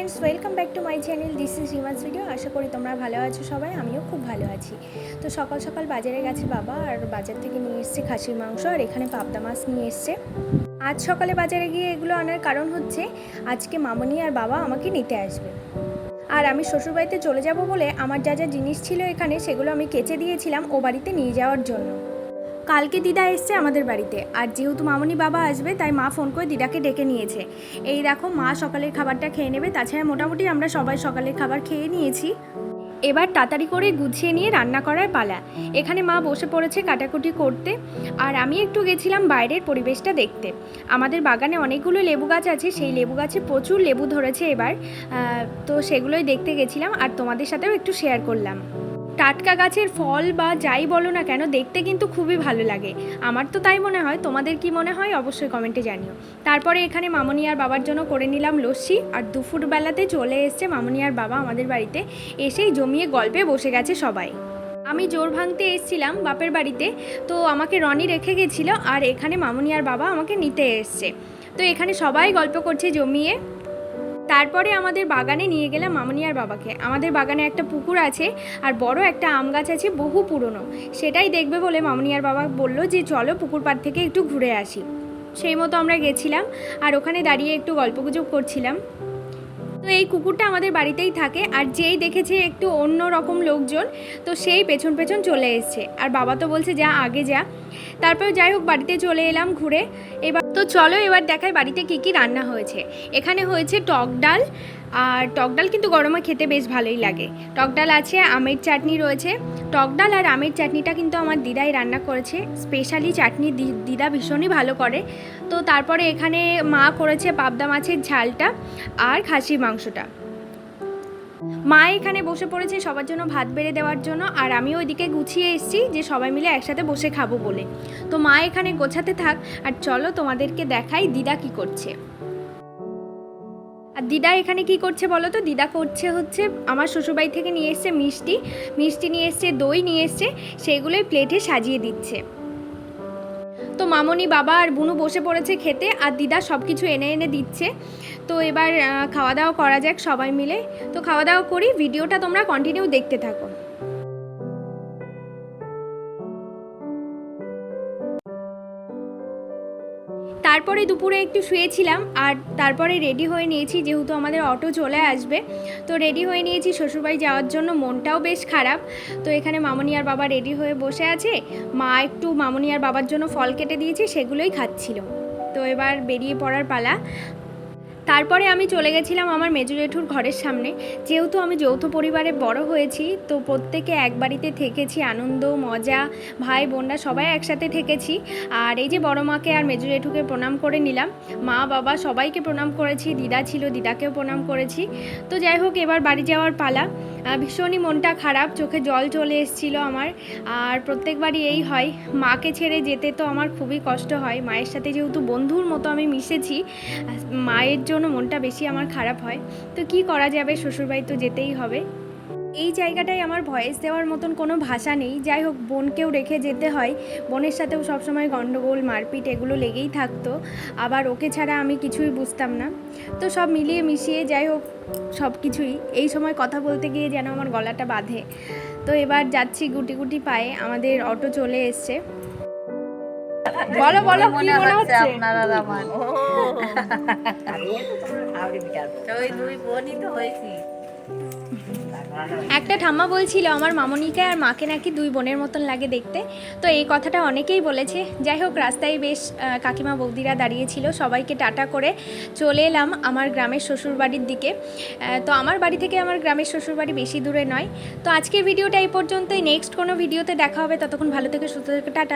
Friends, welcome back to my channel. This is Rimas video. আশা করি তোমরা ভালো আছো সবাই, আমিও খুব ভালো আছি। তো সকাল সকাল বাজারে গেছে বাবা, আর বাজার থেকে নিয়ে এসছে খাসির মাংস, আর এখানে পাবদা মাছ নিয়ে এসছে। আজ সকালে বাজারে গিয়ে এগুলো আনার কারণ হচ্ছে আজকে মামনি আর বাবা আমাকে নিতে আসবে, আর আমি শ্বশুরবাড়িতে চলে যাব বলে আমার যা যা জিনিস ছিল এখানে সেগুলো আমি কেচে দিয়েছিলাম ও বাড়িতে নিয়ে যাওয়ার জন্য। কালকে দিদা এসছে আমাদের বাড়িতে, আর যেহেতু মামনি বাবা আসবে তাই মা ফোন করে দিদাকে ডেকে নিয়েছে। এই দেখো, মা সকালের খাবারটা খেয়ে নেবে, তাছাড়া মোটামুটি আমরা সবাই সকালের খাবার খেয়ে নিয়েছি। এবার তাড়াতাড়ি করে গুছিয়ে নিয়ে রান্না করার পালা। এখানে মা বসে পড়েছে কাটাকুটি করতে, আর আমি একটু গেছিলাম বাইরের পরিবেশটা দেখতে। আমাদের বাগানে অনেকগুলো লেবু গাছ আছে, সেই লেবু গাছে প্রচুর লেবু ধরেছে এবার, তো সেগুলোই দেখতে গেছিলাম আর তোমাদের সাথেও একটু শেয়ার করলাম। টাটকা গাছের ফল বা যাই বলো না কেন, দেখতে কিন্তু খুবই ভালো লাগে। আমার তো তাই মনে হয়, তোমাদের কি মনে হয় অবশ্যই কমেন্টে জানিও। তারপরে এখানে মামনি আর বাবার জন্য করে নিলাম লস্যি, আর দুপুরবেলাতে চলে এসছে মামনি আর বাবা আমাদের বাড়িতে, এসেই জমিয়ে গল্পে বসে গেছে সবাই। আমি জোর ভাঙতে এসেছিলাম বাপের বাড়িতে, তো আমাকে রনি রেখে গেছিলো, আর এখানে মামনি আর বাবা আমাকে নিতে এসছে। তো এখানে সবাই গল্প করছে জমিয়ে। তারপরে আমাদের বাগানে নিয়ে গেলাম মামনি আর বাবাকে। আমাদের বাগানে একটা পুকুর আছে আর বড় একটা আম গাছ আছে, বহু পুরনো। সেটাই দেখবে বলে মামনি আর বাবা বলল যে চলো পুকুর পাড় থেকে একটু ঘুরে আসি। সেই মতো আমরা গেছিলাম, আর ওখানে দাঁড়িয়ে একটু গল্পগুজব করছিলাম। তো এই কুকুরটা আমাদের বাড়িতেই থাকে, আর যেই দেখেছে একটু অন্য রকম লোকজন, তো সেই পেছন পেছন চলে এসছে, আর বাবা তো বলছে যা আগে যা। তারপর যাই হোক বাড়িতে চলে এলাম ঘুরে। এবার তো চলো এবার দেখাই বাড়িতে কি কি রান্না হয়েছে। এখানে হয়েছে টক ডাল, আর টক ডাল কিন্তু গরমে খেতে বেশ ভালোই লাগে। টক ডাল আছে, আমের চাটনি রয়েছে। টক ডাল আর আমের চাটনিটা কিন্তু আমার দিদাই রান্না করেছে, স্পেশালি চাটনি দিদা ভীষণই ভালো করে। তো তারপরে এখানে মা করেছে পাবদা মাছের ঝালটা আর খাসির মাংসটা। মা এখানে বসে পড়েছে সবার জন্য ভাত বেড়ে দেওয়ার জন্য, আর আমি ওইদিকে গুছিয়ে এসেছি যে সবাই মিলে একসাথে বসে খাবো বলে। তো মা এখানে গোছাতে থাক, আর চলো তোমাদেরকে দেখাই দিদা কি করছে। আর দিদা এখানে কি করছে বলো তো? দিদা করছে হচ্ছে আমার শ্বশুরবাড়ি থেকে নিয়ে এসছে মিষ্টি নিয়ে এসছে, দই নিয়ে এসছে, সেগুলোই প্লেটে সাজিয়ে দিচ্ছে। তো মামনি বাবা আর বুনু বসে পড়েছে খেতে, আর দিদা সব কিছু এনে এনে দিচ্ছে। তো এবার খাওয়া দাওয়া করা যাক সবাই মিলে। তো খাওয়া দাওয়া করি, ভিডিওটা তোমরা কন্টিনিউ দেখতে থাকো। তারপরে দুপুরে একটু শুয়েছিলাম, আর তারপরে রেডি হয়ে নিয়েছি, যেহেতু আমাদের অটো চলে আসবে। তো রেডি হয়ে নিয়েছি শ্বশুরবাড়ি যাওয়ার জন্য, মনটাও বেশ খারাপ। তো এখানে মামনি আর বাবা রেডি হয়ে বসে আছে। মা একটু মামনি আর বাবার জন্য ফল কেটে দিয়েছে, সেগুলোই খাচ্ছিল। তো এবার বেরিয়ে পড়ার পালা। তারপরে আমি চলে গেছিলাম আমার মেজো জেঠুর ঘরের সামনে। যেহেতু আমি যৌথ পরিবারে বড় হয়েছি, তো প্রত্যেকে এক বাড়িতে থেকেছি, আনন্দ মজা, ভাই বোনরা সবাই একসাথে থেকেছি। আর এই যে বড় মাকে আর মেজো জেঠুকে প্রণাম করে নিলাম, মা বাবা সবাইকে প্রণাম করেছি, দিদা ছিল দিদাকেও প্রণাম করেছি। তো যাই হোক এবার বাড়ি যাওয়ার পালা। ভীষণই মনটা খারাপ, চোখে জল চলে এসেছিলো আমার। আর প্রত্যেকবারই এই হয়, মাকে ছেড়ে যেতে তো আমার খুবই কষ্ট হয়। মায়ের সাথে যেহেতু বন্ধুর মতো আমি মিশেছি, মায়ের জন্য মনটা বেশি আমার খারাপ হয়। তো কি করা যাবে, শ্বশুরবাড়ি তো যেতেই হবে। এই জায়গাটায় আমার ভয়েস দেওয়ার মতন কোনো ভাষা নেই। যাই হোক বোনকেও রেখে যেতে হয়, বোনের সাথেও সবসময় গণ্ডগোল মারপিট এগুলো লেগেই থাকতো, আবার ওকে ছাড়া আমি কিছুই বুঝতাম না। তো সব মিলিয়ে মিশিয়ে যাই হোক সব কিছুই, এই সময় কথা বলতে গিয়ে যেন আমার গলাটা বাঁধে। তো এবার যাচ্ছি গুটি গুটি পায়ে, আমাদের অটো চলে এসছে। বলো বলো, কি মনে হচ্ছে আপনারা আমার ওই দুই বোনই তো হয়েছি। একটা ঠাম্মা বলছিল আমার মামনিকে আর মাকে নাকি দুই বোনের মতন লাগে দেখতে। তো এই কথাটা অনেকেই বলেছে। যাই হোক রাস্তায় বেশ কাকিমা বৌদিরা দাঁড়িয়েছিল, সবাইকে টাটা করে চলে এলাম আমার গ্রামের শ্বশুরবাড়ির দিকে। তো আমার বাড়ি থেকে আমার গ্রামের শ্বশুরবাড়ি বেশি দূরে নয়। তো আজকের ভিডিওটা এই পর্যন্তই, নেক্সট কোনো ভিডিওতে দেখা হবে। ততক্ষণ ভালো থেকে সুস্থ থেকে টাটা।